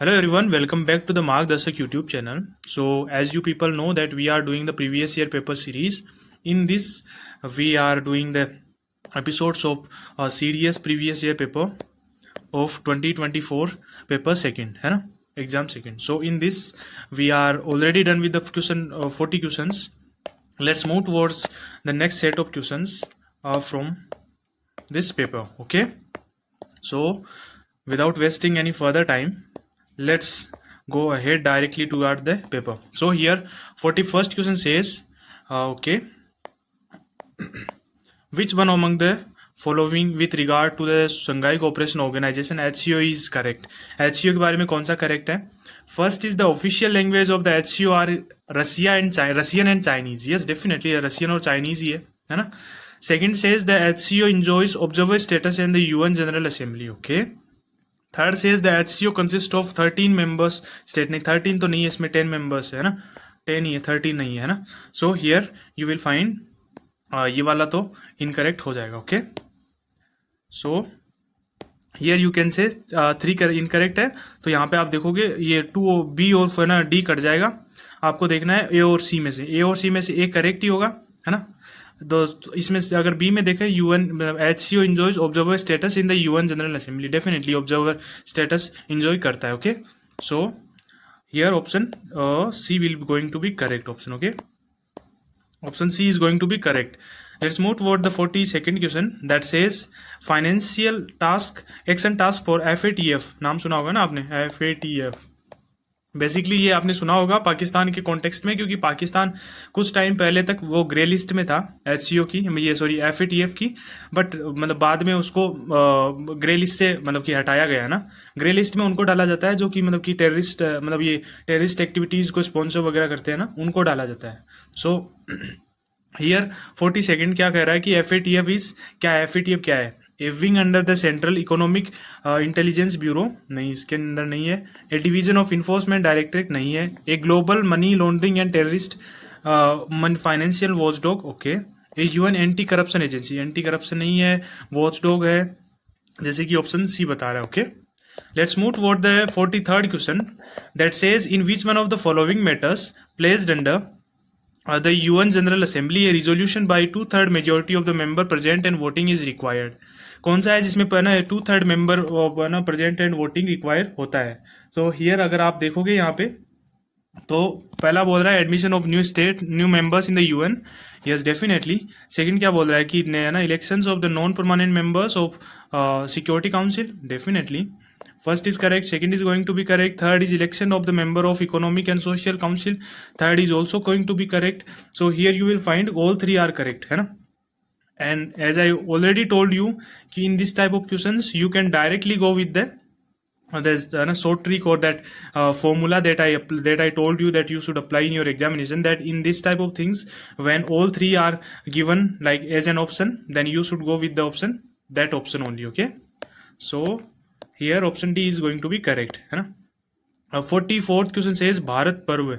Hello everyone, welcome back to the Mark Dasak YouTube channel. So as you people know that we are doing the previous year paper series. In this we are doing the episodes of CDS previous year paper of 2024 paper second, है ना, exam second. So in this we are already done with the question 40 questions. Let's move towards the next set of questions from this paper. Okay, so without wasting any further time, let's go ahead directly toward the paper. So here 41st question says okay, which one among the following with regard to the Shanghai Cooperation Organization HCO is correct? HCO के बारे में कौन सा correct है? First is the official language of the HCO are Russian and Chinese. Yes, definitely Russian और Chinese ही है ना. Second says the HCO enjoys observer status in the UN General Assembly. Okay. Third says the HCO consist of 13 members. State नहीं, 13 तो नहीं है इसमें, 10 members है ना, 10 ही है, 13 नहीं है ना. So here you will find ये वाला तो इनकरेक्ट हो जाएगा. Okay, so here you can say 3 incorrect है. तो यहाँ पे आप देखोगे ये 2 B और ना D कट जाएगा. आपको देखना है A और C में से, A और C में से एक करेक्ट ही होगा, है ना. तो इसमें से अगर बी में देखें UN HCO enjoys observer status in the UN General Assembly, definitely observer status enjoy करता है. Okay, so here option C will be going to be correct option. Okay, option C is going to be correct. Let's move toward the 42nd question that says financial task action task for FATF. नाम सुना होगा ना आपने, FATF. Basically ये आपने सुना होगा पाकिस्तान के कॉन्टेक्स्ट में, क्योंकि पाकिस्तान कुछ टाइम पहले तक वो ग्रे लिस्ट में था HCO की, ये सॉरी FATF की, बट मतलब बाद में उसको ग्रे लिस्ट से मतलब कि हटाया गया ना. ग्रे लिस्ट में उनको डाला जाता है जो कि मतलब कि टेररिस्ट मतलब ये टेररिस्ट एक्टिविटीज को स्पॉन्सर वगैरह करते हैं ना, उनको डाला जाता है. सो हियर 42nd क्या कह रहा है कि FATF इज क्या है, FATF क्या है? A wing under the central economic intelligence bureau, नहीं इसके अंदर नहीं है. A division of enforcement directorate, नहीं है. A global money laundering and terrorist financial watchdog, okay. A UN anti corruption agency, anti corruption नहीं है, वॉचडॉग है, जैसे कि ऑप्शन सी बता रहा है. Okay, let's move toward the 43rd question that says in which one of the following matters placed under the UN General Assembly a resolution by 2/3 majority of the member present and voting is required. कौन सा है जिसमें ना 2/3 member ना present and voting require होता है? So here अगर आप देखोगे यहाँ पे तो पहला बोल रहा है admission of new members in the UN. Yes, definitely. Second क्या बोल रहा है कि ना elections of the non permanent members of security council, definitely. First is correct, second is going to be correct, third is election of the member of economic and social council, third is also going to be correct. So here you will find all 3 are correct, है ना. And as I already told you कि in this type of questions you can directly go with the there's a short trick or that formula that I told you that you should apply in your examination, that in this type of things when all 3 are given like as an option, then you should go with the option, that option only. Okay, so here option D is going to be correct, है ना. 44th question says Bharat पर्व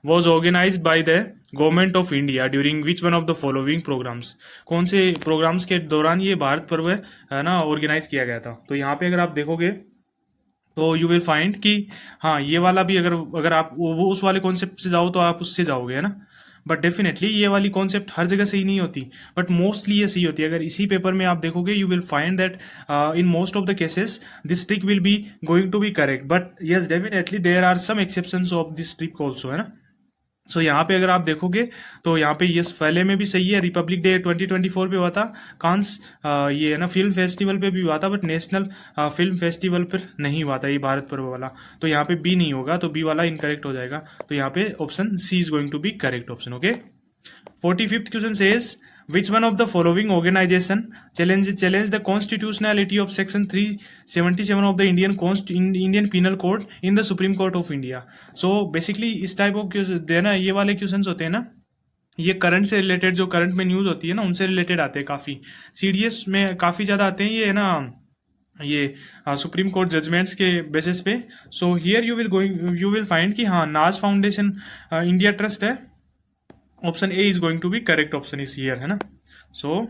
was organized by the government of India during which one of the following programmes. कौन से programmes के दौरान ये भारत पर्व है ना ऑर्गेनाइज किया गया था? तो यहाँ पे अगर आप देखोगे तो यू विल फाइंड कि हाँ ये वाला भी अगर आप वो उस वाले कॉन्सेप्ट से जाओ तो आप उससे जाओगे, है ना. बट डेफिनेटली ये वाली कॉन्सेप्ट हर जगह सही नहीं होती, बट मोस्टली ये सही होती है. अगर इसी पेपर में आप देखोगे you will find that in most of the cases this trick will be going to be correct. But yes, definitely there are some exceptions of this trick also, है ना. सो यहाँ पे अगर आप देखोगे तो यहाँ पे यस पहले में भी सही है, रिपब्लिक डे 2024 पे हुआ था, कांस ये है ना फिल्म फेस्टिवल पे भी हुआ था, बट नेशनल फिल्म फेस्टिवल पर नहीं हुआ था ये भारत पर्व वाला. तो यहाँ पे बी नहीं होगा, तो बी वाला इनकरेक्ट हो जाएगा. तो यहाँ पे option C is going to be correct option. Okay, 45th question says which one of the following organization challenge the constitutionality of section 377 of the Indian Penal Code in the Supreme Court of India. So basically इस type of है ना ये वाले questions होते हैं ना, ये current से रिलेटेड, जो करंट में न्यूज होती है ना उनसे रिलेटेड आते हैं. काफी CDS में काफी ज्यादा आते हैं ये, है ना, ये सुप्रीम कोर्ट जजमेंट्स के बेसिस पे. So here you will find कि हाँ नाज फाउंडेशन इंडिया ट्रस्ट है, option A is going to be correct option इस ईयर, है ना। सो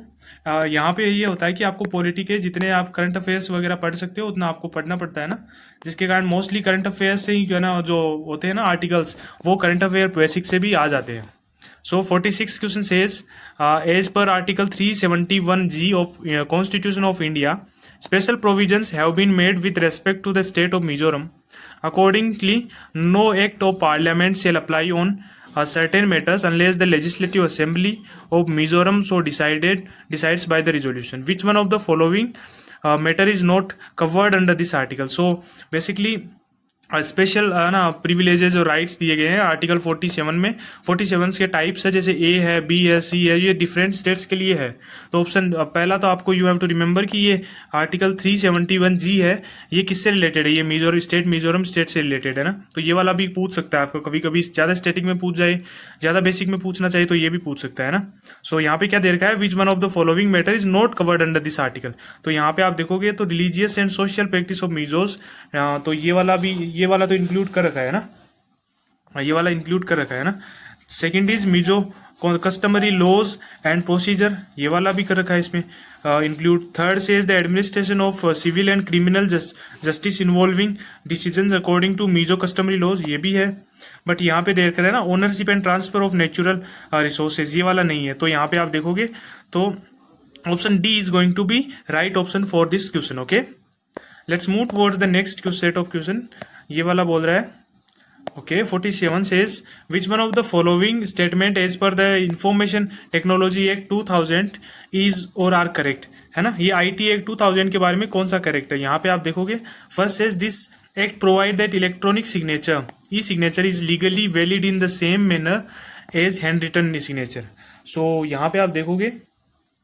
यहाँ पे ये होता है कि आपको पॉलिटी के जितने आप करंट अफेयर्स वगैरह पढ़ सकते हो उतना आपको पढ़ना पड़ता है ना, जिसके कारण मोस्टली करंट अफेयर्स से ही जो है ना जो होते हैं ना आर्टिकल्स, वो करंट अफेयर बेसिक से भी आ जाते हैं। So 46 question says as per article 371G of constitution of India special provisions have been made with respect to the state of Mizoram. Accordingly, no act of parliament shall apply on certain matters unless the legislative assembly of Mizoram so decides by the resolution. Which one of the following matter is not covered under this article? So basically special ना privileges और rights दिए गए हैं article 47 में। 47 के types है, जैसे ए है, बी है, सी है, ये डिफरेंट स्टेट्स के लिए है। तो ऑप्शन पहला तो आपको यू हैव टू रिमेंबर कि ये आर्टिकल 371G है, ये किससे रिलेटेड है, ये मिजोरम स्टेट से रिलेटेड है ना। तो ये वाला भी पूछ सकता है आपको, कभी कभी ज़्यादा स्टैटिक में पूछ जाए, ज़्यादा बेसिक में पूछना चाहिए तो ये भी पूछ सकता है ना। सो यहाँ पे क्या दे रखा है, which one of the following matter is not covered under this article. तो यहाँ पे आप देखोगे तो religious and social practice of Mizos, तो ये वाला तो इंक्लूड कर रखा है ना, ये वाला इंक्लूड कर रखा है ना। Second is Mizo customary laws and procedure, ये वाला भी कर रखा है इसमें इंक्लूड। थर्ड से is the administration of civil and criminal justice involving decisions according to Mizo customary laws, ये भी है। बट यहाँ पे देख रहे हैं ना ownership and transfer of natural resources, ये वाला नहीं है। तो यहाँ पे आप देखोगे तो option D is going to be right option for this question. Okay, let's move towards the next set of question. ये वाला बोल रहा है okay 47 says which one of the following statement as per the Information Technology Act 2000 is or are correct, है ना। ये IT Act 2000 के बारे में कौन सा करेक्ट है, यहाँ पे आप देखोगे first says this act provide that electronic signature e-signature is legally valid in the same manner as handwritten signature। so यहाँ पे आप देखोगे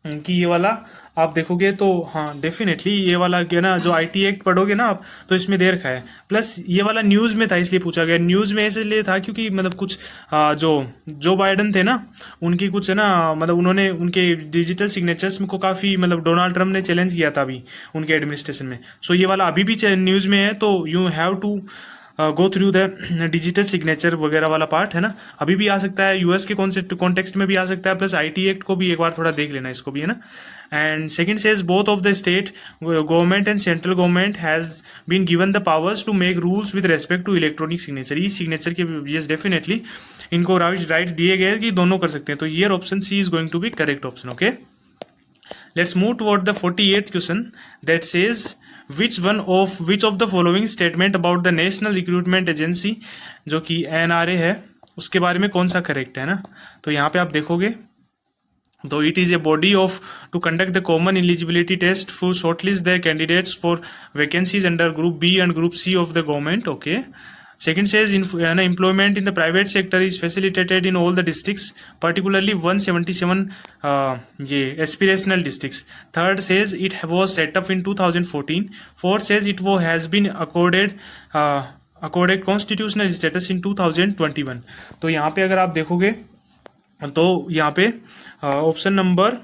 कि ये वाला आप देखोगे तो हाँ डेफिनेटली ये वाला क्या ना, जो IT एक्ट पढ़ोगे ना आप तो इसमें दे रखा है। प्लस ये वाला न्यूज़ में था इसलिए पूछा गया, न्यूज़ में इसलिए था क्योंकि मतलब कुछ जो बाइडन थे ना उनकी कुछ है ना, मतलब उन्होंने उनके डिजिटल सिग्नेचर्स को काफ़ी मतलब डोनाल्ड ट्रम्प ने चैलेंज किया था अभी उनके एडमिनिस्ट्रेशन में। सो ये वाला अभी भी न्यूज़ में है, तो you have to go through the digital signature वगैरह वाला पार्ट, है ना। अभी भी आ सकता है, यूएस के कॉन्टेक्स्ट में भी आ सकता है, प्लस IT एक्ट को भी एक बार थोड़ा देख लेना इसको भी, है ना। And second says both of the state government and central government has been given the powers to make rules with respect to electronic signature. E signature के यस डेफिनेटली इनको राइट्स दिए गए कि दोनों कर सकते हैं। तो ये option C is going to be correct option. Okay, let's move toward the 48th question that says which of the following statement about the national recruitment agency जो कि NRA है उसके बारे में कौन सा करेक्ट है ना। तो यहाँ पे आप देखोगे तो it is a body of to conduct the common eligibility test for shortlist the candidates for vacancies under group B and group C of the government. Okay, second says employment in the private sector is facilitated in all the districts, particularly 177 ये aspirational districts. Third says it was set up in 2014. Fourth says it has been accorded constitutional status in 2021. तो यहाँ पे अगर आप देखोगे तो यहाँ पे ऑप्शन नंबर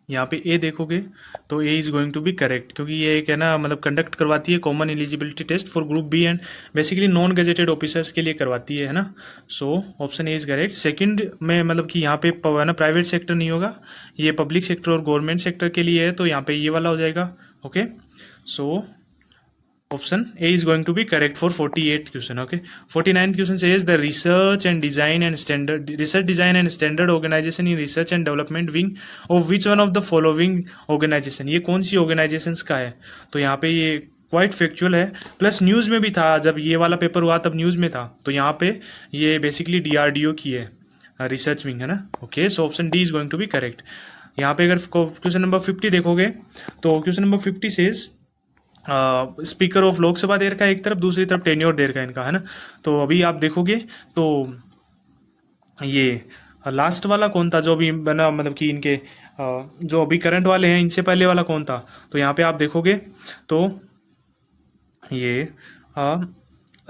यहाँ पे ए देखोगे तो A is going to be correct, क्योंकि ये एक है ना मतलब कंडक्ट करवाती है common eligibility test for group B and basically non gazetted officers के लिए करवाती है ना। So option A is correct. Second में मतलब कि यहाँ पे है ना प्राइवेट सेक्टर नहीं होगा, ये पब्लिक सेक्टर और गवर्नमेंट सेक्टर के लिए है, तो यहाँ पे ये वाला हो जाएगा। Okay, so option A is going to be correct for 48th question. Okay, 49th question says the research design and standard organization in research and development wing of which one of the following organization, ये कौन सी organizations का है। तो यहाँ पे ये quite factual है, plus news में भी था, जब ये वाला पेपर हुआ तब न्यूज़ में था। तो यहाँ पे ये बेसिकली DRDO की है रिसर्च विंग, है ना। Okay, so option D is going to be correct. यहाँ पे अगर क्वेश्चन नंबर 50 देखोगे तो question number 50 says speaker of Lok Sabha दे रखा है एक तरफ, दूसरी तरफ टेन्योर दे रखा है इनका, है ना। तो अभी आप देखोगे तो ये लास्ट वाला कौन था जो अभी बना, मतलब कि इनके जो अभी करंट वाले हैं इनसे पहले वाला कौन था। तो यहाँ पे आप देखोगे तो ये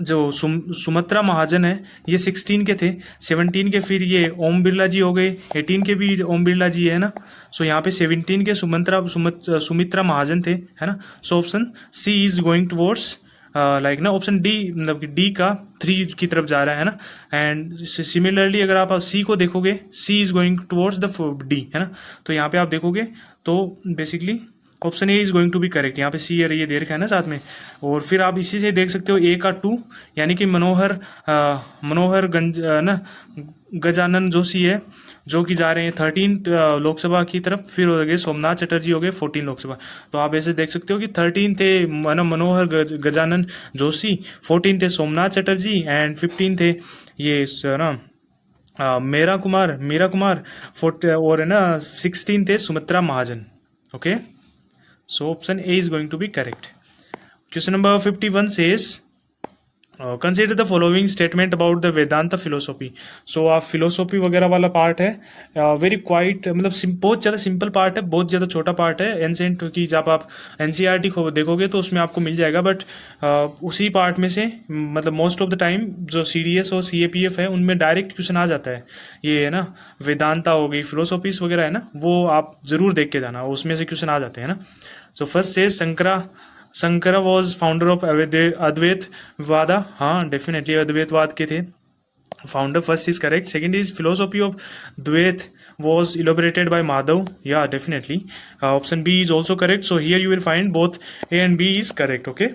जो सुमित्रा महाजन है ये 16 के थे, 17 के फिर ये ओम बिरला जी हो गए, 18 के भी ओम बिरला जी है ना। सो यहाँ पे 17 के सुमित्रा महाजन थे, है ना। So option C is going towards like ना ऑप्शन डी, मतलब कि डी का 3 की तरफ जा रहा है ना। एंड सिमिलरली अगर आप सी को देखोगे, C is going towards the D, है ना। तो यहाँ पे आप देखोगे तो basically option A is going to be correct. यहाँ पे सी और ये दे रखा है ना साथ में। और फिर आप इसी से देख सकते हो ए का 2, यानी कि मनोहर गंज ना गजानन जोशी है, जो कि जा रहे हैं 13 लोकसभा की तरफ। फिर हो गए सोमनाथ चटर्जी हो गए 14 लोकसभा। तो आप ऐसे देख सकते हो कि 13 थे मनोहर गजानन जोशी, 14 थे सोमनाथ चटर्जी, एंड 15 थे ये ना मीरा कुमार और है ना 16 थे Sumitra Mahajan. Okay, so option A is going to be correct. Question number 51 says, consider the following statement about the Vedanta philosophy. So आप philosophy वगैरह वाला पार्ट है, वेरी क्वाइट, मतलब बहुत ज़्यादा सिंपल पार्ट है, बहुत ज़्यादा छोटा पार्ट है। एंसेंट की जब आप NCERT को देखोगे तो उसमें आपको मिल जाएगा, बट उसी पार्ट में से मतलब मोस्ट ऑफ द टाइम जो CDS और CAPF है उनमें डायरेक्ट क्वेश्चन आ जाता है। ये है ना वेदांता हो गई, फिलोसॉफीज वगैरह है ना, वो आप जरूर देख के जाना, उसमें से क्वेश्चन आ जाते हैं ना। सो फर्स्ट से शंकरा वॉज फाउंडर ऑफ अद्वैत वादा, हाँ डेफिनेटली अद्वैतवाद के थे founder. First is correct. Second is philosophy of द्वैत was elaborated by Madhav, yeah definitely. Option B is also correct, so here you will find both A and B is correct. Okay,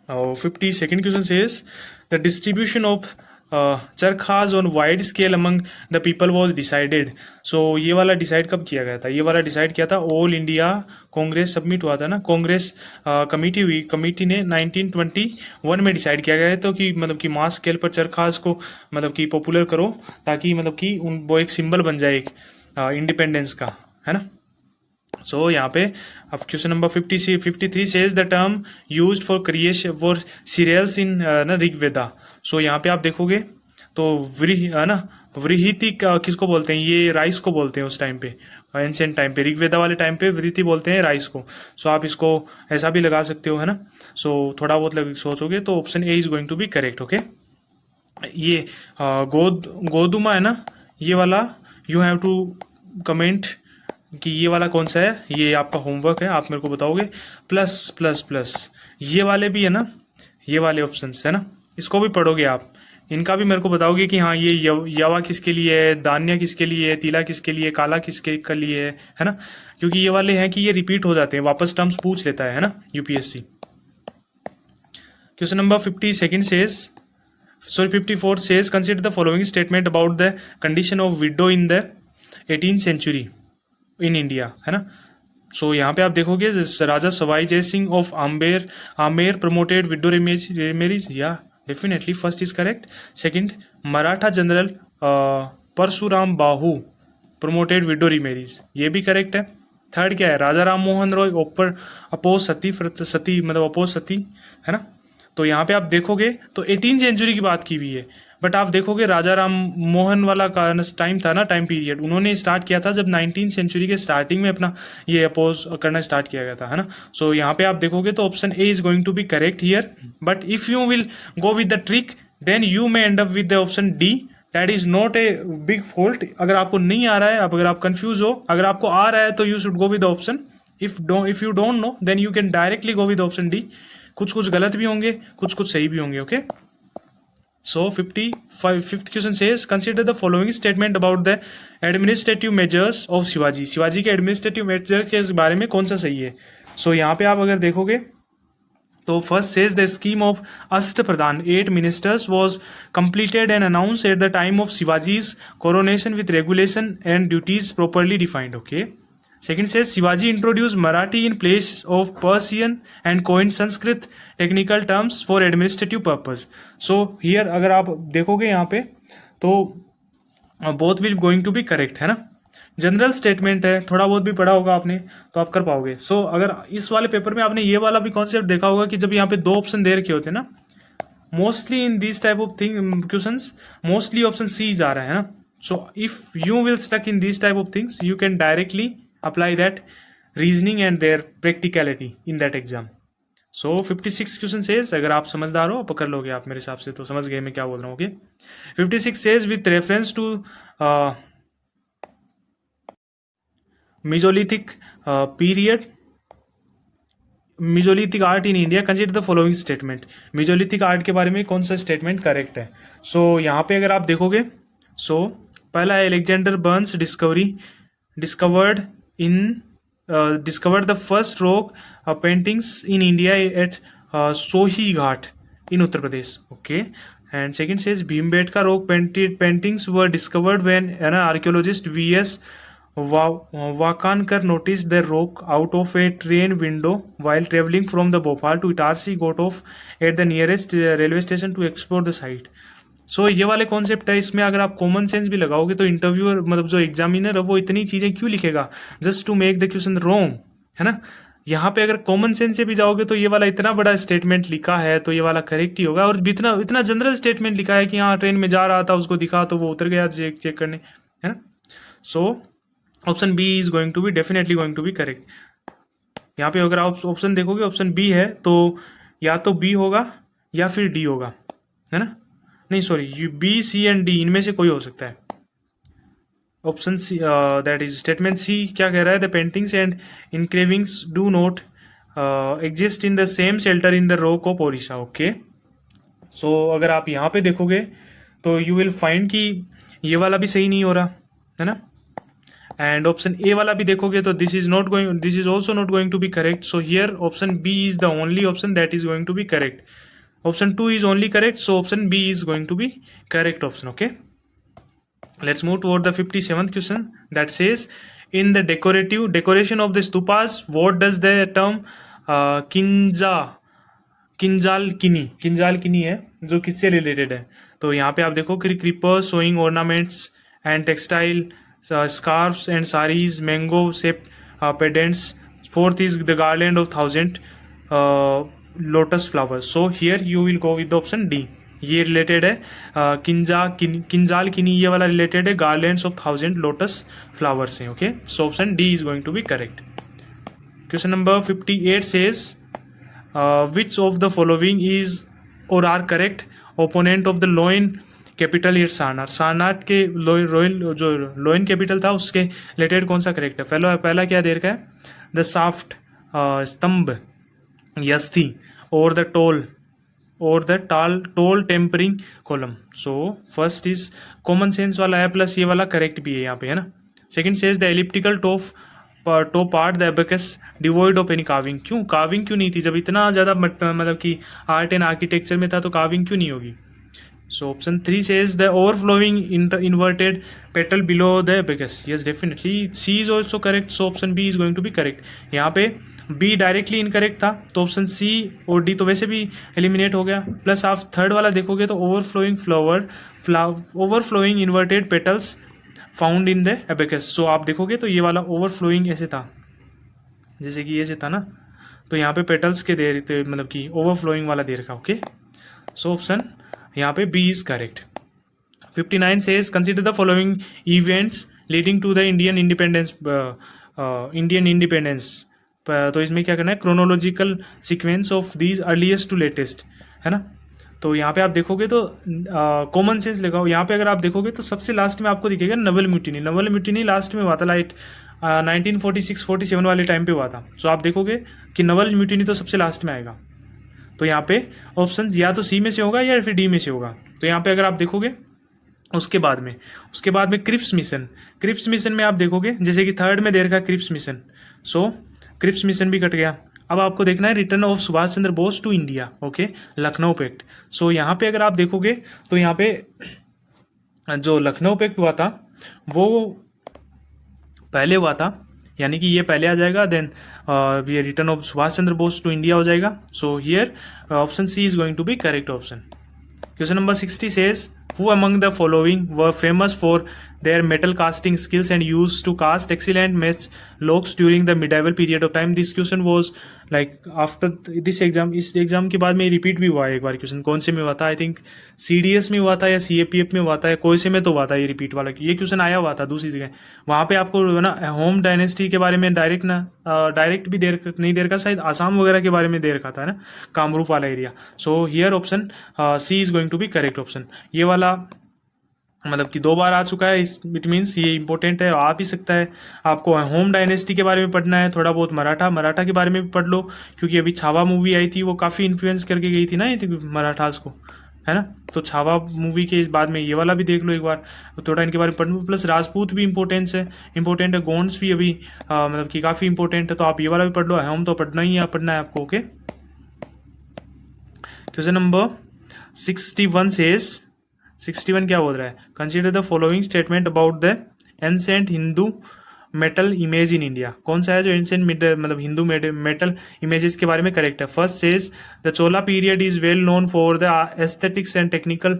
52nd question says the distribution of charkhas on wide scale among the people was decided. So ये वाला decide कब किया गया था? ये वाला decide किया था ऑल इंडिया कांग्रेस सबमिट हुआ था ना, कांग्रेस कमेटी हुई, कमेटी ने 1921 में डिसाइड किया गया है। तो कि मतलब कि मास स्केल पर चरखाज को मतलब कि पॉपुलर करो, ताकि मतलब कि वो एक सिंबल बन जाए एक इंडिपेंडेंस का, है ना। सो यहाँ पे अब question number 53 says the term used for creation for serials in ना ऋग्वेदा। सो यहाँ पे आप देखोगे तो व्रीहिति किसको बोलते हैं? ये राइस को बोलते हैं उस टाइम पे, एंशिएंट टाइम पे, ऋग्वेदा वाले टाइम पे व्रीहिति बोलते हैं राइस को। सो आप इसको ऐसा भी लगा सकते हो, है ना। सो थोड़ा बहुत सोचोगे तो option A is going to be correct. Okay, ये गोदुमा है ना, ये वाला यू हैव टू कमेंट कि ये वाला कौन सा है। ये आपका होमवर्क है, आप मेरे को बताओगे। प्लस प्लस प्लस ये वाले भी है ना, ये वाले ऑप्शंस है ना, इसको भी पढ़ोगे आप, इनका भी मेरे को बताओगे कि हाँ ये यवा किसके लिए है, दान्या किसके लिए है, तीला किसके लिए, काला किसके लिए है ना। क्योंकि ये वाले हैं कि ये रिपीट हो जाते हैं, वापस टर्म्स पूछ लेता है ना UPSC। Question number 54 says consider the following statement about the condition of widow in the 18th century in India, है ना। सो यहाँ पे आप देखोगे Raja Sawai Jai Singh of Amer promoted widow remarriages, या definitely first is correct. Second, Maratha general Parshuram Bhau promoted widow remarriages, ये भी correct है। थर्ड क्या है? राजा राम मोहन रॉय अपोज सती मतलब अपोज सती, है ना। तो यहाँ पे आप देखोगे तो 18 सेंचुरी की बात की हुई है, बट आप देखोगे राजा राम मोहन वाला का टाइम था ना, टाइम पीरियड उन्होंने स्टार्ट किया था जब 19 सेंचुरी के स्टार्टिंग में अपना ये अपोज करना स्टार्ट किया गया था, है ना। सो यहाँ पे आप देखोगे तो option A is going to be correct here, but if you will go with the trick then you may end up with the option D, that is not a big fault. अगर आपको नहीं आ रहा है, अगर आप confuse हो, अगर आपको आ रहा है तो you should go with the option, if you don't know then you can directly go with option D. कुछ गलत भी होंगे, कुछ सही भी होंगे। Okay, so 55th question says consider the following statement about the administrative measures of Shivaji. Shivaji के administrative measures के बारे में कौन सा सही है? सो यहाँ पे आप अगर देखोगे तो first says the scheme of Ashta Pradhan 8 ministers was completed and announce at the time of Shivaji's coronation with regulation and duties properly defined. Okay, second से Shivaji introduce Marathi in place of Persian and coined Sanskrit technical terms for administrative purpose. So here अगर आप देखोगे यहाँ पे तो both will going to be correct, है ना। General statement है, थोड़ा बहुत भी पढ़ा होगा आपने तो आप कर पाओगे। सो अगर इस वाले पेपर में आपने ये वाला भी कॉन्सेप्ट देखा होगा कि जब यहाँ पे 2 ऑप्शन दे रखे होते हैं ना, mostly in this type of thing questions mostly option C जा रहा है ना। So if you will stuck in this type of things you can directly apply that reasoning and their practicality in that exam. So 56 question says, अगर आप समझदार हो पकड़ लोगे आप मेरे हिसाब से, तो समझ गए मैं क्या बोल रहा हूँ। Okay, 56 says with reference to Mesolithic period Mesolithic art in India, consider the following statement. Mesolithic art के बारे में कौन सा स्टेटमेंट करेक्ट है? सो यहाँ पे अगर आप देखोगे, सो पहला है Alexander Burnes discovered the first rock paintings in India at Sohi Ghat in Uttar Pradesh. Okay. And second says Bhimbetka rock paintings were discovered when an archaeologist V S Wakankar noticed the rock out of a train window while traveling from the Bhopal to Itarsi. Got off at the nearest railway station to explore the site. सो ये वाले concept है. इसमें अगर आप common sense भी लगाओगे तो interviewer मतलब जो एग्जामिनर है वो इतनी चीजें क्यों लिखेगा? Just to make the question wrong, है ना. यहाँ पे अगर कॉमन सेंस से भी जाओगे तो ये वाला इतना बड़ा स्टेटमेंट लिखा है तो ये वाला करेक्ट ही होगा. और इतना इतना जनरल स्टेटमेंट लिखा है कि हाँ ट्रेन में जा रहा था, उसको दिखा तो वो उतर गया चेक करने, है ना. So option B is going to be definitely going to be correct. यहाँ पे अगर आप ऑप्शन देखोगे ऑप्शन बी है तो या तो बी होगा या फिर डी होगा, है ना. नहीं sorry, B C and D इनमें से कोई हो सकता है. Option C that is statement C क्या कह रहा है? The paintings and engravings do not exist in the same shelter in the rock of Odisha. Okay. So अगर आप यहाँ पे देखोगे तो यू विल फाइंड कि ये वाला भी सही नहीं हो रहा, है ना. एंड ऑप्शन ए वाला भी देखोगे तो this is also not going to be correct. So here option B is the only option that is going to be correct. Option 2 is only correct, so option B is going to be correct option. Okay, let's move toward the 57th question that says in the decoration of the stupas what does the term किंजालकिनी है जो किससे related है? तो यहाँ पे आप देखो creeper sewing ornaments and textile scarves and saris, mango shaped pendants. Fourth is the garland of 1,000 lotus flowers. So here you will go with the option D. ये रिलेटेड है किंजाल किनी, ये वाला रिलेटेड है गार्लैंड्स ऑफ 1,000 लोटस फ्लावर्स से. Okay. So option D is going to be correct. Question number 58 says which of the following is or are correct component of the lion capital at Sarnath. Sarnath के जो lion capital था उसके related कौन सा correct है? पहला क्या दे रखा है? द साफ्ट स्तंभ यस्थी और the tall tapering column. So first is common sense वाला है प्लस ये वाला करेक्ट भी है यहाँ पे, है ना. Second says the elliptical top part the abacus devoid of any carving. क्यों कार्विंग क्यों नहीं थी? जब इतना ज्यादा मतलब कि आर्ट एंड आर्किटेक्चर में था तो कार्विंग क्यों नहीं होगी? So option 3 says the overflowing inverted petal below the abacus. Yes, definitely. C is also correct. So option B is going to be correct. यहाँ पे B डायरेक्टली इनकरेक्ट था तो ऑप्शन C और D तो वैसे भी एलिमिनेट हो गया. प्लस आप थर्ड वाला देखोगे तो overflowing inverted petals found in the abacus. सो आप देखोगे तो ये वाला ओवरफ्लोइंग ऐसे था, जैसे कि ऐसे था ना, तो यहाँ पे पेटल्स के दे रहे मतलब कि ओवरफ्लोइंग वाला दे रखा. ओके. सो ऑप्शन यहाँ पे B is correct. 59 says consider the following events leading to the Indian independence. तो इसमें क्या करना है? Chronological sequence of these earliest to latest, है ना. तो यहाँ पे आप देखोगे तो कॉमन सेंस लगाओ. यहाँ पे अगर आप देखोगे तो सबसे लास्ट में आपको दिखेगा नवल म्यूटिनी लास्ट में हुआ था, लाइट 1946-47 वाले टाइम पे हुआ था. सो आप देखोगे कि नवल म्यूटिनी तो सबसे लास्ट में आएगा. तो यहाँ पे ऑप्शन या तो सी में से होगा या फिर डी में से होगा. तो यहाँ पे अगर आप देखोगे उसके बाद में क्रिप्स मिशन में आप देखोगे जैसे कि थर्ड में दे रखा Cripps mission. So Cripps mission भी कट गया. अब आपको देखना है return of Subhash Chandra Bose to India. Okay. Lucknow pact. So यहाँ पे अगर आप देखोगे तो यहाँ पे जो लखनऊ पैक्ट हुआ था वो पहले हुआ था, यानी कि ये पहले आ जाएगा. देन ये return of Subhash Chandra Bose to India हो जाएगा. So here option C is going to be correct option. Question number 60 says who among the following were famous for their metal casting skills and used to cast excellent match locks during the medieval period of time. This question was like after this exam. इस exam के बाद में repeat भी हुआ है एक बार question. कौन से में हुआ था? आई थिंक CDS में हुआ था या CAPF में हुआ था या कोई से में तो हुआ था ये रिपीट वाला. ये क्वेश्चन आया हुआ था दूसरी जगह. वहाँ पे आपको ना होम डायनेस्टी के बारे में डायरेक्ट भी नहीं दे रखा, शायद आसाम वगैरह के बारे में दे रखा था ना, कामरूप वाला area. So here option C is going to be correct option. ये वाला मतलब कि 2 बार आ चुका है, इस इट मीन्स ये इंपॉर्टेंट है, आ भी सकता है। आपको होम डायनेस्टी के बारे में पढ़ना है, थोड़ा बहुत मराठा के बारे में भी पढ़ लो, क्योंकि अभी छावा मूवी आई थी, वो काफ़ी इन्फ्लुएंस करके गई थी ना ये मराठास को, है ना। तो छावा मूवी के इस बाद में ये वाला भी देख लो एक बार, थोड़ा इनके बारे में पढ़ लो। प्लस राजपूत भी इंपॉर्टेंट है, गोंड्स भी अभी मतलब कि काफ़ी इंपॉर्टेंट है, तो आप ये वाला भी पढ़ लो। होम तो पढ़ना ही है, पढ़ना है आपको। ओके, क्वेश्चन नंबर 61 सेज, 61 क्या बोल रहा है, consider the following statement about the ancient Hindu metal image in India. कौन सा है जो एंसेंट मतलब हिंदू मेटल इमेजेस के बारे में करेक्ट है। First says the Chola period is well known for the aesthetics and technical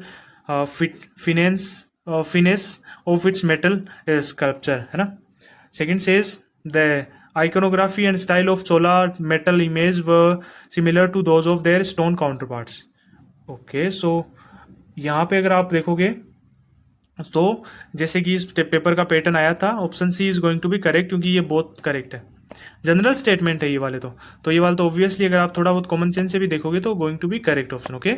finesse of its metal sculpture, है ना। Second says the iconography and style of chola metal image were similar to those of their stone counterparts. Okay, so यहाँ पे अगर आप देखोगे तो जैसे कि इस पेपर का पैटर्न आया था, option C is going to be correct, क्योंकि ये बहुत करेक्ट है, जनरल स्टेटमेंट है ये वाले। तो ये वाले तो ऑब्वियसली अगर आप थोड़ा बहुत कॉमन सेंस से भी देखोगे तो going to be correct option. Okay,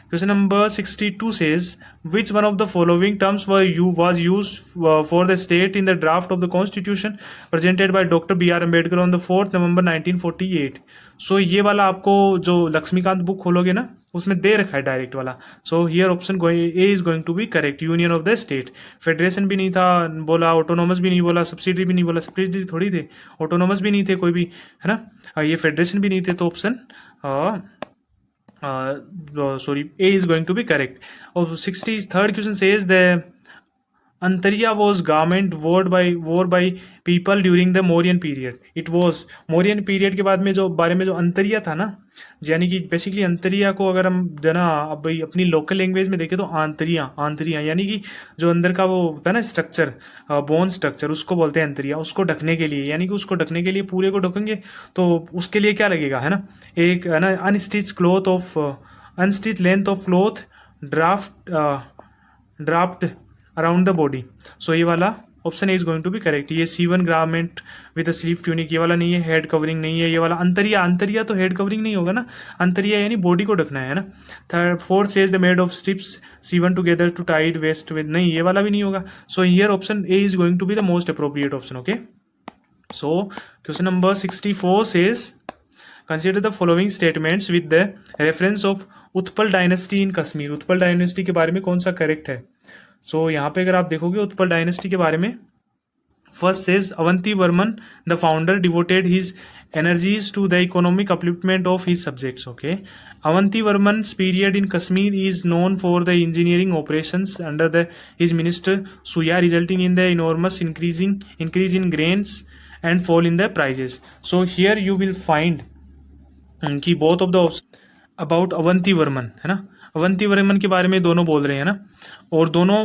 question number 62 says which one of the following terms was used for the state in the draft of the constitution presented by Dr. B.R. Ambedkar on the 4th November 1948। सो ये वाला आपको जो Laxmikant book खोलोगे ना उसमें दे रखा है direct वाला। So here option A is going to be correct, union of the state. Federation भी नहीं था बोला, ऑटोनोमस भी नहीं बोला, सब्सिडरी भी नहीं बोला, सब्सिडरी थोड़ी थे, ऑटोनोमस भी नहीं थे कोई भी, है ना। ये फेडरेशन भी नहीं थे, तो option sorry, A is going to be correct. 63rd question says the Antariya was garment wore by people during the Mauryan period. It was Mauryan period के बाद में जो बारे में जो अंतरिया था ना, यानी कि बेसिकली अंतरिया को अगर हम जना अब भाई अपनी लोकल लैंग्वेज में देखें तो आंतरिया यानी कि जो अंदर का वो होता है ना स्ट्रक्चर, बोन स्ट्रक्चर, उसको बोलते हैं अंतरिया। उसको ढकने के लिए, यानी कि उसको ढकने के लिए पूरे को ढकेंगे तो उसके लिए क्या लगेगा, है ना, एक है ना unstitch length of cloth draft around the body. So ये वाला option is going to be correct. ये C1 garment with sleeve tunic ये वाला नहीं है, हेड कवरिंग नहीं है। ये वाला अंतरिया तो हेड कवरिंग नहीं होगा ना, अंतरिया यानी बॉडी को ढकना है ना। Fourth says the made of strips C1 together to tied waist with, नहीं ये वाला भी नहीं होगा। So here option A is going to be the most appropriate option. Okay, so question number 64 says consider the following statements with the reference of Utpal dynasty in Kashmir. Utpal dynasty के बारे में कौन सा करेक्ट है। सो यहाँ पे अगर आप देखोगे उत्पल डायनेस्टी के बारे में, first says Avanti Varman the founder devoted his energies to the economic upliftment of his subjects. Okay, Avanti Varman's period in Kashmir is known for the engineering operations under his minister Suya, resulting in the enormous increase in grains and fall in the prices. So here you will find कि both of the about Avanti Varman, है ना, अवंती वर्मन के बारे में दोनों बोल रहे हैं ना, और दोनों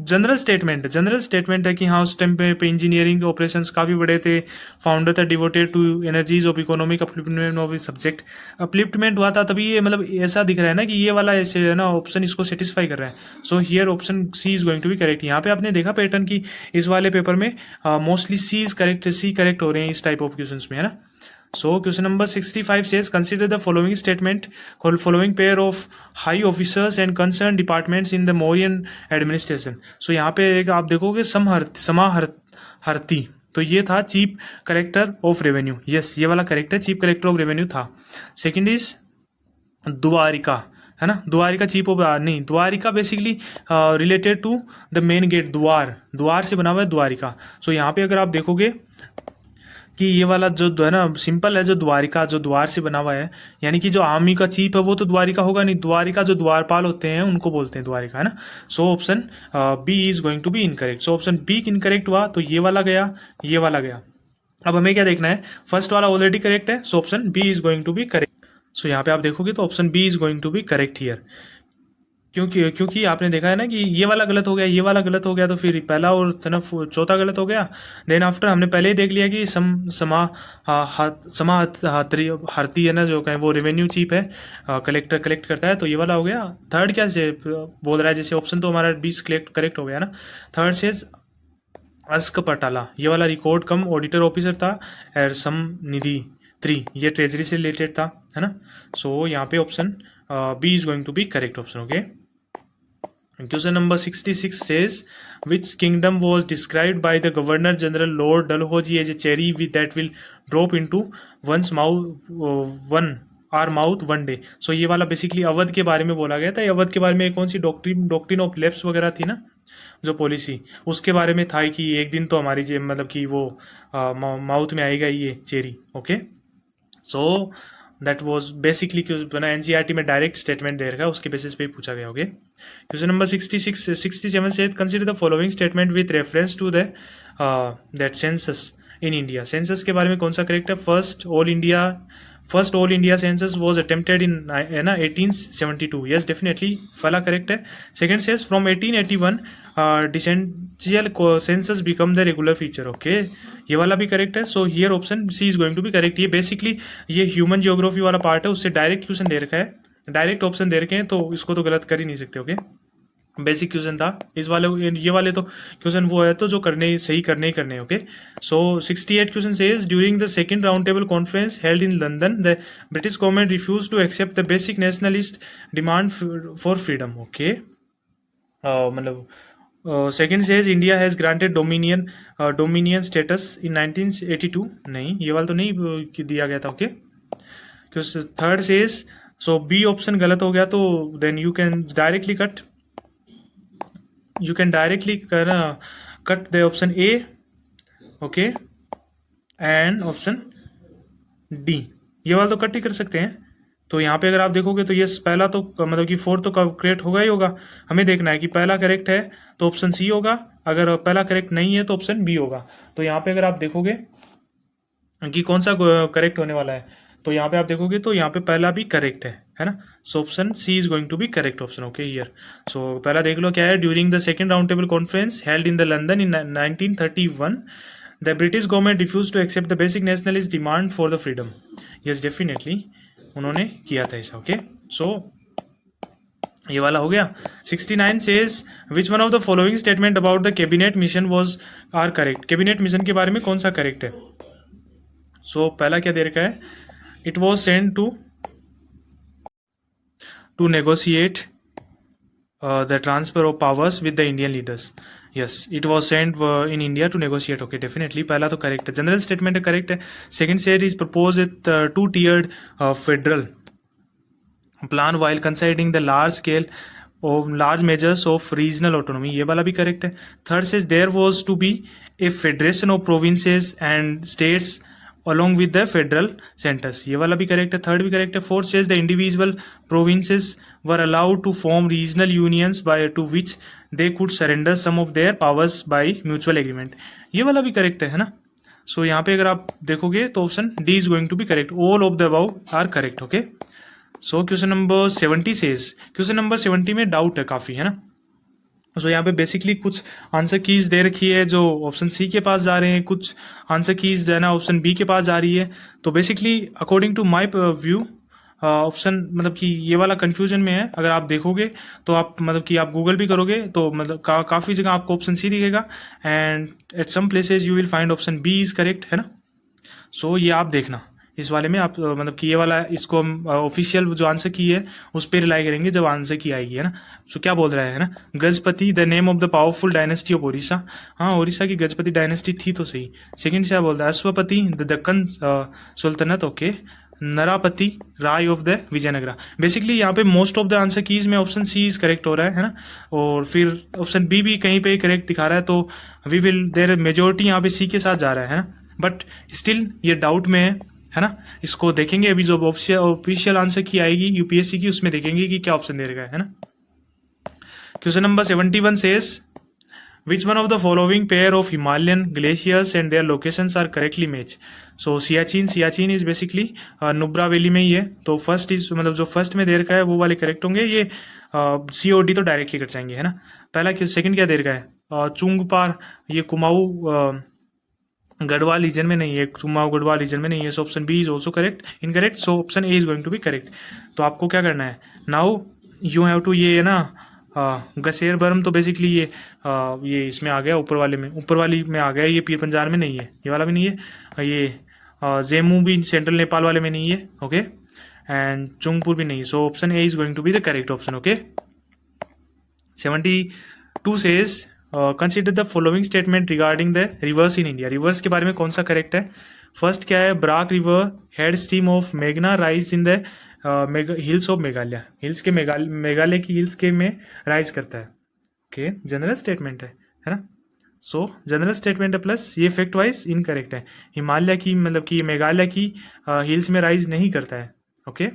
जनरल स्टेटमेंट है कि हाँ उस टाइम पे इंजीनियरिंग ऑपरेशंस काफ़ी बड़े थे, फाउंडर था devoted to energies of economic upliftment of subject, upliftment हुआ था तभी ये मतलब ऐसा दिख रहा है ना कि ये वाला ऐसे है ना ऑप्शन इसको सेटिस्फाई कर रहा है। So here option C is going to be correct. यहाँ पे आपने देखा पैटर्न की इस वाले पेपर में मोस्टली सी करेक्ट हो रहे हैं इस टाइप ऑफ क्वेश्चन में, है ना। So question number 65 says consider the following statement called following pair of high officers and concerned departments in the Mauryan administration. So यहाँ पे एक आप देखोगे समाहर्ती, तो ये था chief collector of revenue. Yes, ये वाला करेक्ट है, चीफ कलेक्टर ऑफ रेवेन्यू था। सेकंड इज द्वारिका, है ना, द्वारिका चीफ ऑफ नहीं, द्वारिका basically related to the main gate, द्वार से बना हुआ है द्वारिका। सो यहाँ पे अगर आप देखोगे कि ये वाला जो है ना सिंपल है, जो द्वारिका जो द्वार से बना हुआ है, यानी कि जो आर्मी का चीफ है वो तो द्वारिका होगा नहीं, द्वारिका जो द्वारपाल होते हैं उनको बोलते हैं द्वारिका, है ना। So option B is going to be incorrect. So option B incorrect हुआ तो ये वाला गया, ये वाला गया। अब हमें क्या देखना है, फर्स्ट वाला ऑलरेडी करेक्ट है, so option B is going to be correct. So यहाँ पे आप देखोगे तो option B is going to be correct here, क्योंकि आपने देखा है ना कि ये वाला गलत हो गया, ये वाला गलत हो गया, तो फिर पहला और चौथा गलत हो गया। देन आफ्टर हमने पहले ही देख लिया कि समाहर्ती है ना जो कहें वो रेवेन्यू चीफ है, कलेक्ट करता है, तो ये वाला हो गया। थर्ड क्या से बोल रहा है, जैसे ऑप्शन तो हमारा 20 करेक्ट हो गया ना। थर्ड से अस्क पटाला, ये वाला रिकॉर्ड कम ऑडिटर ऑफिसर था, और सम निधि 3 ये ट्रेजरी से रिलेटेड था, है ना। सो यहाँ पे option B is going to be correct option. Okay, Question number 66 says, which kingdom was described by the Governor General Lord Dalhousie as a cherry that will drop into one's mouth one our mouth one day. So ये वाला basically Awadh के बारे में बोला गया था. अवध के बारे में कौन सी डॉक्ट्रिन ऑफ लेप्स वगैरह थी ना, जो पॉलिसी, उसके बारे में था कि एक दिन तो हमारी मतलब कि वो माउथ में आएगा ये cherry. Okay, so that was basically NCERT में डायरेक्ट स्टेटमेंट दे रखा है, उसके बेसिस पे पूछा गया. ओके, क्वेश्चन नंबर 67 से consider the following statement with reference to the that census in India. Census के बारे में कौन सा करेक्ट है? First all India census was attempted in 1872. Yes, definitely पहला करेक्ट है. Second says from 1881 decennial census become the regular feature. Okay, ये वाला भी करेक्ट है. So here option C is going to be correct. ये basically ये human geography वाला part है, उससे डायरेक्ट क्वेश्चन दे रखा है, डायरेक्ट ऑप्शन दे रखे हैं, तो इसको तो गलत कर ही नहीं सकते. ओके, बेसिक क्वेश्चन था इस वाले. ये वाले तो क्वेश्चन वो है तो जो सही करने ही करने. Okay, so 68 question says during the second round table conference held in London the British government refuse to accept the basic nationalist demand for freedom. Okay, मतलब second says India has granted dominion status in 1982. नहीं, ये वाला तो नहीं दिया गया था. ओके, third says, so B option गलत हो गया, तो then you can directly cut the option A. Okay, and option D, ये वाला तो कट ही कर सकते हैं. तो यहाँ पे अगर आप देखोगे तो ये पहला तो मतलब कि फोर्थ तो करेक्ट होगा ही होगा. हमें देखना है कि पहला करेक्ट है तो ऑप्शन सी होगा, अगर पहला करेक्ट नहीं है तो ऑप्शन बी होगा. तो यहाँ पे अगर आप देखोगे कि कौन सा करेक्ट होने वाला है, तो यहाँ पे आप देखोगे तो यहाँ पे पहला भी करेक्ट है ना. So option C is going to be correct option. Okay, here so पहला देख लो क्या है. During the second round table conference held in the London in 1931 the British government refuse to accept the basic nationalist demand for the freedom. Yes, definitely उन्होंने किया था ऐसा. Okay, सो ये वाला हो गया. 69 says which one of the following statement about the cabinet mission was are correct. Cabinet mission के बारे में कौन सा करेक्ट है? सो पहला क्या दे रखा है? It was send to negotiate the transfer of powers with the Indian leaders. Yes, it was send in India to negotiate. Okay, definitely पहला तो करेक्ट है. जनरल स्टेटमेंट है, करेक्ट है. Second said is propose it 2-tiered federal plan while conceding the large measures of regional autonomy. ये वाला भी correct है. Third says there was to be a federation of provinces and states along with the federal centers. ये वाला भी correct है. Third भी correct है. Fourth says the individual provinces were allowed to form regional unions by to which they could surrender some of their powers by mutual agreement. ये वाला भी correct है ना. सो यहाँ पे अगर आप देखोगे तो option D is going to be correct. All of the above are correct. Okay, so question number 70 says, question number 70 में डाउट है काफी, है ना. सो यहाँ पे बेसिकली कुछ आंसर कीज दे रखी है जो ऑप्शन सी के पास जा रहे हैं, कुछ आंसर कीज जो है ना ऑप्शन बी के पास जा रही है. तो basically according to my view option मतलब कि ये वाला कंफ्यूजन में है. अगर आप देखोगे तो आप मतलब कि आप गूगल भी करोगे तो मतलब काफ़ी जगह आपको ऑप्शन सी दिखेगा and at some places you will find option B is correct, है ना. सो ये आप देखना इस वाले में आप मतलब कि ये वाला इसको हम ऑफिशियल जो आंसर की है उस पर रिलाई करेंगे जब आंसर की आएगी, है ना. सो क्या बोल रहा है ना, Gajapati the name of the powerful dynasty of Odisha. हाँ, ओडिशा की गजपति डायनेस्टी थी तो सही. सेकंड से क्या बोल रहा है, Ashwapati the Deccan Sultanate. Okay, Narapati Raya of the Vijayanagara. Basically यहाँ पे most of the answer keys में ऑप्शन सी इज करेक्ट हो रहा है ना. और फिर ऑप्शन बी भी कहीं पे करेक्ट दिखा रहा है, तो वी विल देयर मेजोरिटी यहाँ पे सी के साथ जा रहा है ना. बट स्टिल ये डाउट में है ना. इसको देखेंगे अभी जो ऑफिशियल आंसर की आएगी यूपीएससी की, उसमें देखेंगे कि क्या ऑप्शन दे रखा है ना. Question number 71 says which one of the following pair of Himalayan glaciers and their locations are correctly match. So Siachen is basically Nubra valley में ही है. तो फर्स्ट इज मतलब जो फर्स्ट में दे रखा है वो वाले करेक्ट होंगे. ये सी और डी तो डायरेक्टली कट जाएंगे, है ना. पहला सेकंड क्या दे रखा है, चुंगपार, ये कुमाऊं गढ़वाल रीजन में नहीं है, कुमाऊं गढ़वाल रीजन में नहीं है. So option B is also correct incorrect. So option A is going to be correct. तो आपको क्या करना है नाउ, यू हैव टू ये है ना गसेर बर्म तो बेसिकली ये इसमें आ गया ऊपर वाली में आ गया. ये पीर पंजाल में नहीं है, ये वाला भी नहीं है. ये जेमू भी सेंट्रल नेपाल वाले में नहीं है. ओके, एंड चुंगपुर भी नहीं. So option A is going to be the correct option. Okay, 72 says consider the following statement regarding the rivers in India. Reverse के बारे में कौन सा करेक्ट है? फर्स्ट क्या है? Barak river head stream of मेघना rise in the hills of Meghalaya. Hills के मेघालय की हिल्स के में राइज करता है. ओके, जनरल स्टेटमेंट है ना. सो जनरल स्टेटमेंट है प्लस ये फैक्ट वाइज इनकरेक्ट है. हिमालय की मतलब कि मेघालय की हिल्स में राइज नहीं करता है. Okay.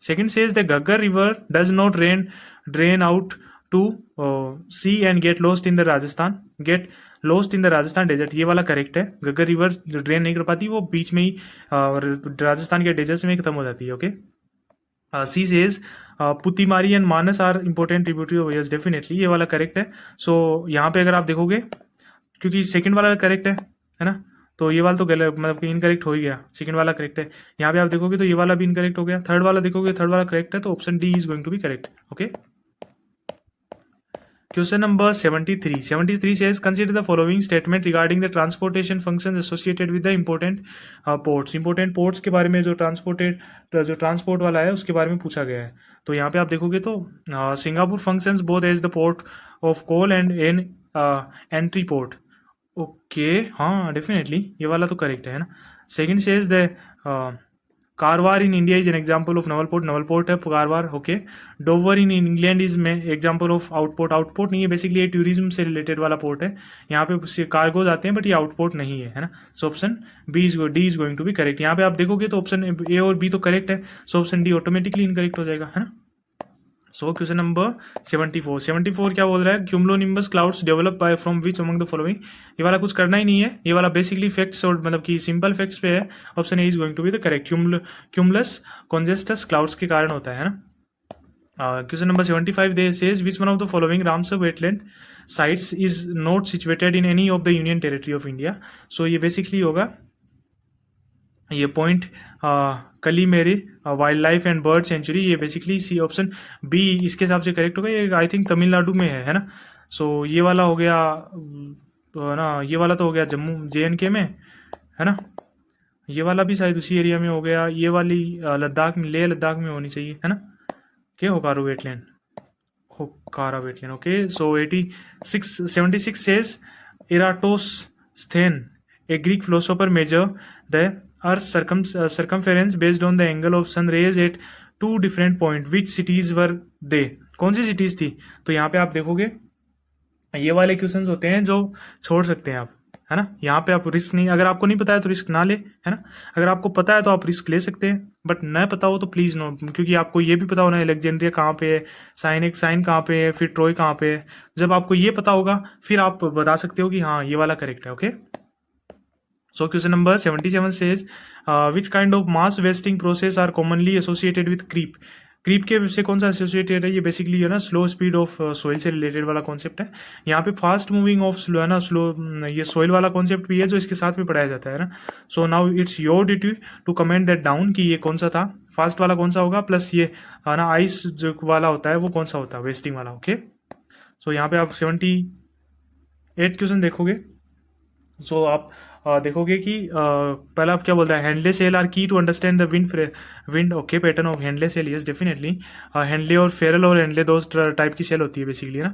Second says the Ghaggar river does not drain out to sea and get lost in the Rajasthan desert. ये वाला करेक्ट है. घग्गर रिवर ड्रेन नहीं कर पाती, वो बीच में ही राजस्थान के डेजर्ट में खत्म हो जाती है. Okay. C says Puthimari and Manas are important tributary of yes. Definitely ये वाला करेक्ट है. सो यहाँ पे अगर आप देखोगे, क्योंकि सेकंड वाला करेक्ट है ना, तो ये वाला तो गलत मतलब कि इनकरेक्ट हो ही गया. सेकंड वाला करेक्ट है. यहाँ पे आप देखोगे तो ये वाला भी इनकरेक्ट हो गया. थर्ड वाला देखोगे, थर्ड वाला करेक्ट है, तो option D is going to be correct. Okay. Question number 73 says consider the following statement regarding the transportation functions associated with the important ports. Important ports के बारे में जो ट्रांसपोर्ट वाला है उसके बारे में पूछा गया है. तो यहाँ पे आप देखोगे तो Singapore functions both as the port of call and an entry port. Okay, हाँ डेफिनेटली ये वाला तो करेक्ट है ना. Second says the Karwar in India is an example of naval port है Karwar. Okay. Dover in England is example of outport नहीं है. Basically ये टूरिज्म से रिलेटेड वाला पोर्ट है. यहाँ पे कार्गोज आते हैं बट ये आउटपोर्ट नहीं है ना. So option D is going to be correct. यहाँ पे आप देखोगे तो ऑप्शन ए और बी तो करेक्ट है. So option D automatically incorrect हो जाएगा, है ना. सो क्वेश्चन नंबर 74 क्या बोल रहा है? Cumulonimbus clouds develop by from which among the following. ये वाला कुछ करना ही नहीं है. ये वाला बेसिकली फैक्ट्स और मतलब कि सिंपल फैक्ट्स पे है. Option A is going to be the correct. Cumulus congestus clouds के कारण होता है ना. क्वेश्चन नंबर 75 दे says which one of the following Ramsar wetland sites is not situated in any of the union territory of India. So ये basically होगा ये point Calimere wildlife and bird sanctuary. ये बेसिकली सी ऑप्शन बी इसके हिसाब से correct होगा. ये I think Tamil Nadu में है ना. सो ये वाला हो गया ना. ये वाला तो हो गया जम्मू JNK में, है ना. ये वाला भी शायद उसी एरिया में हो गया. ये वाली लद्दाख में, लेह लद्दाख में होनी चाहिए, है ना. क्या Hokera wetland. Okay. So 76 says Eratosthenes a Greek philosopher measure the Earth's circumference based on the angle of sun rays at two different points. Which cities were they? कौन सी cities थी? तो यहाँ पे आप देखोगे ये वाले क्वेश्चंस होते हैं जो छोड़ सकते हैं आप, है ना. यहाँ पे आप रिस्क नहीं, अगर आपको नहीं पता है तो रिस्क ना ले, है ना. अगर आपको पता है तो आप रिस्क ले सकते हैं, बट न पता हो तो प्लीज नो, क्योंकि आपको ये भी पता होना है अलेक्जेंड्रिया कहाँ पे है, साइन कहाँ पे है, फिर ट्रोय कहाँ पे है. जब आपको ये पता होगा फिर आप बता सकते हो कि हाँ ये वाला करेक्ट है. Okay. So question number 77 says which kind of mass wasting process are commonly associated with creep. Creep के से कौन सा एसोसिएटेड है? ये बेसिकली है ना स्लो स्पीड ऑफ सोइल से रिलेटेड वाला कॉन्सेप्ट है. यहाँ पे फास्ट मूविंग ऑफ स्लो है ना, स्लो ये सोइल वाला कॉन्सेप्ट भी है जो इसके साथ में पढ़ाया जाता है ना. So now it's your duty to comment that down कि ये कौन सा था, फास्ट वाला कौन सा होगा, प्लस ये है ना आइस जो वाला होता है वो कौन सा होता है, वेस्टिंग वाला. ओके. सो यहाँ पे आप 78 क्वेश्चन देखोगे. सो आप देखोगे कि पहला आप क्या बोल रहा है? Hadley cell are key to understand the wind okay pattern of Hadley cell. Yes definitely. Hadley और फेरल और हैंडले दो टाइप की सेल होती है बेसिकली ना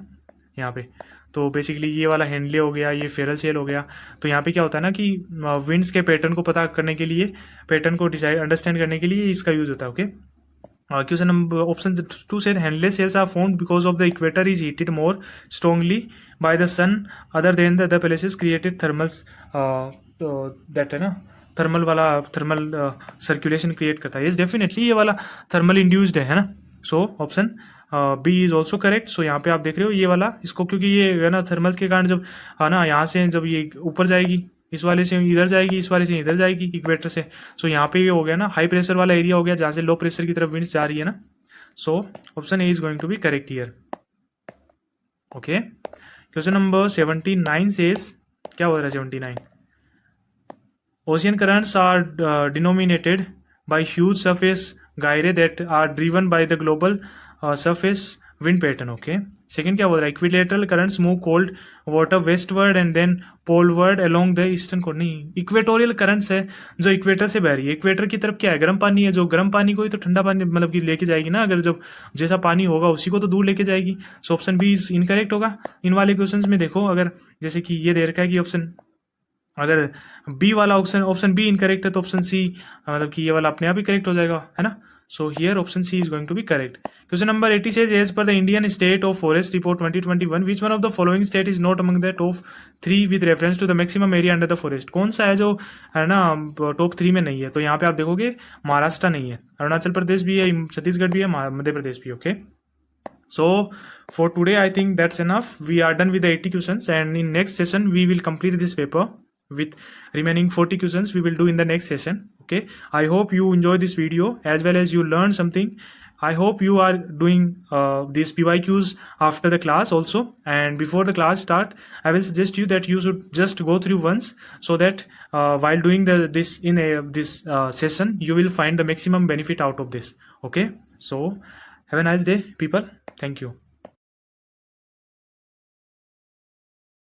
यहाँ पे. तो बेसिकली ये वाला हैंडले हो गया, ये फेरल सेल हो गया. तो यहाँ पे क्या होता है ना कि विंड्स के पैटर्न को पता करने के लिए, पैटर्न को डिसाइड अंडरस्टैंड करने के लिए इसका यूज होता है. Okay. Question number option 2 said handless cells are formed because of the equator is heated more strongly by the sun other than the other places created thermal that है ना thermal circulation create करता है. Yes definitely ये वाला thermal induced है ना. So option B is also correct. So यहाँ पे आप देख रहे हो ये वाला इसको, क्योंकि ये है ना थर्मल के कारण जब है ना यहाँ से जब ये ऊपर जाएगी इस वाले से इधर जाएगी, इस वाले से इधर जाएगी इक्वेटर से. सो यहाँ पे ये हो गया ना हाई प्रेशर वाला एरिया हो गया जहाँ से लो प्रेशर की तरफ विंड्स जा रही है ना. So option A is going to be correct here. Okay. Question number 79 says क्या बोल रहा है? 79 ocean currents are denominated by huge surface gyre that are driven by the global surface wind pattern. Okay, second क्या बोल रहा है, equilateral currents move cold water westward and then poleward along the eastern coast. नहीं, equatorial currents है जो equator से बह रही है. इक्वेटर की तरफ क्या है, गर्म पानी है, जो गर्म पानी को ही तो ठंडा पानी मतलब कि लेके जाएगी ना, अगर जब जैसा पानी होगा उसी को तो दूर लेके जाएगी. So option B is incorrect होगा. इन वाले क्वेश्चंस में देखो, अगर जैसे कि ये दे रखा है कि ऑप्शन, अगर बी वाला ऑप्शन बी इनकरेक्ट है तो ऑप्शन सी मतलब कि ये वाला अपने आप ही करेक्ट हो जाएगा, है ना. So here option C is going to be correct. Question number 80 says as per the Indian State of Forest Report 2021 which one of the following state is not among the top 3 with reference to the maximum area under the forest. कौन सा है जो है ना top 3 में नहीं है. तो यहाँ पे आप देखोगे महाराष्ट्र नहीं है, अरुणाचल प्रदेश भी है, छत्तीसगढ़ भी है, मध्य प्रदेश भी. Okay, so for today I think that's enough. We are done with the 80 questions and in next session we will complete this paper with remaining 40 questions we will do in the next session. Okay, I hope you enjoy this video as well as you learn something. I hope you are doing these PYQs after the class also, and before the class start I will suggest you that you should just go through once, so that while doing this session you will find the maximum benefit out of this. Okay, so have a nice day people. Thank you.